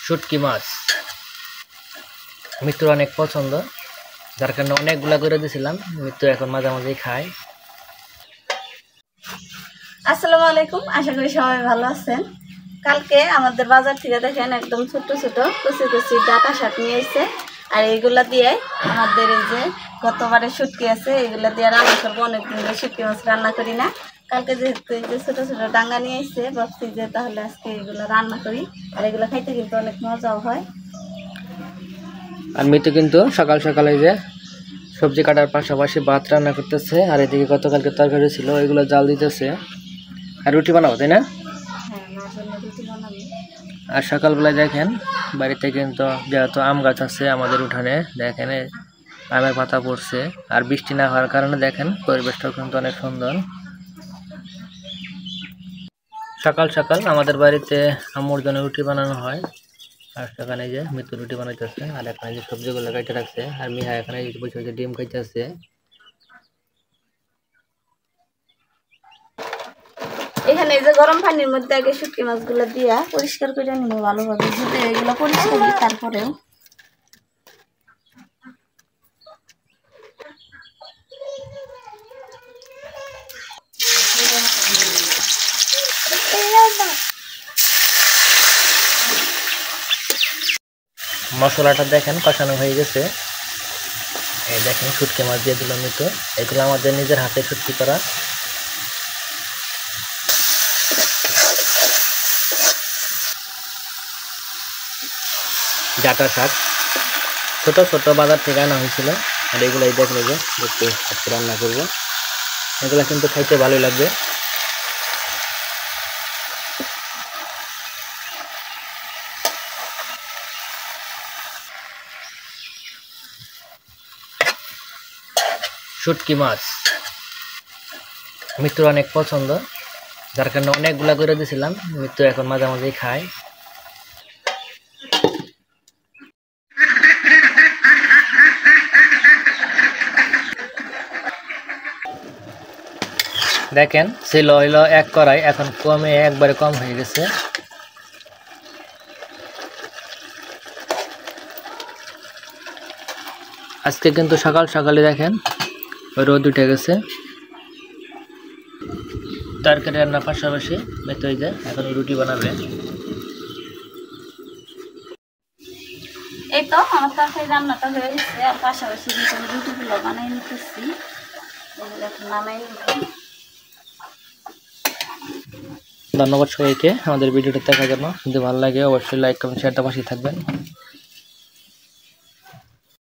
শুটকি মাছ মৃত্যুর অনেক পছন্দ, যার কারণে অনেকগুলা করে দিয়েছিলাম। মৃত্যু এখন মাঝে মাঝেই খায়। আসসালামু আলাইকুম, আশা করি সবাই ভালো আছেন। কালকে আমাদের বাজার থেকে দেখেন একদম ছোট ছোট কুচি কুচি ডাটা শাক নিয়ে এসেছে। আর এইগুলা দিয়ে আমাদের এই যে গতবারে শুটকি আছে, এইগুলা দিয়ে রান্না করবো। অনেকদিন ধরে শুটকি মাছ রান্না করি না। কালকে যেহেতু এই যে ছোট ছোট ডাঙ্গা নিয়ে এসেছে, ভাবছি যে তাহলে আজকে এগুলো রান্না করি। আর এগুলো খাইতে কিন্তু অনেক মজাও হয়। আর মৃত্যু কিন্তু সকাল সকালে যে সবজি কাটার পাশাপাশি ভাত রান্না করতেছে, আর এদিকে গতকালকে তরকারি ছিল এগুলো জাল দিতেছে। আর রুটি বানাবো, তাই না? হ্যাঁ, মার জন্য রুটি বানাবো। আর সকালবেলায় দেখেন বাড়িতে কিন্তু যেহেতু আম গাছ আছে আমাদের উঠানে, দেখেন আমের পাতা পড়ছে। আর বৃষ্টি না হওয়ার কারণে দেখেন পরিবেশটাও কিন্তু অনেক সুন্দর। সকাল সকাল আমাদের বাড়িতে আম্মুর জন্য রুটি বানানো হয়। আর সেখানে যে মৃত্যু রুটি বানাইতেছে, আর এখানে যে সবজিগুলো কেটে রাখছে, আর মিহা এখানে বসে বসে ডিম খাইতেছে। এখানে এই যে গরম পানির মধ্যে আগে শুটকি মাছগুলো দিয়া পরিষ্কার করে নিব ভালোভাবে। যদি এগুলো পরিষ্কার করি তারপরেও মশলাটা দেখেন কষানো হয়ে গেছে। এই দেখেন শুটকি মাছ দিয়ে দিলাম মৃত্যু। এগুলো আমাদের নিজের হাতে শুটকি করা। ডাঁটা শাক ছোট ছোট বাজার থেকে আনা হয়েছিল। আর এগুলাই দেখলে যে একটু আজকে রান্না করবো। এগুলা কিন্তু খাইতে ভালোই লাগবে। শুটকি মাছ মৃত্যুর অনেক পছন্দ, যার কারণে অনেকগুলা করে দিয়েছিলাম। মৃত্যু এখন মাঝে মাঝেই খায়। দেখেন ছিল হইলো এক কড়াই, এখন কমে একবারে কম হয়ে গেছে। আজকে কিন্তু সকাল সকালে দেখেন রোদ উঠে গেছে। তরকারি রান্নার পাশাপাশি মৃত্যু হয়ে যায়, এখন রুটি বানাবে। এই তো আমার তরকারি রান্নাটা হয়ে গেছে। আর পাশাপাশি আমি রুটিগুলো বানাই নিতেছি। এগুলো এখন নামাই নিব। ধন্যবাদ সবাইকে আমাদের ভিডিওটা দেখার জন্য। যদি ভালো লাগে অবশ্যই লাইক কমেন্ট শেয়ার পাশে থাকবেন।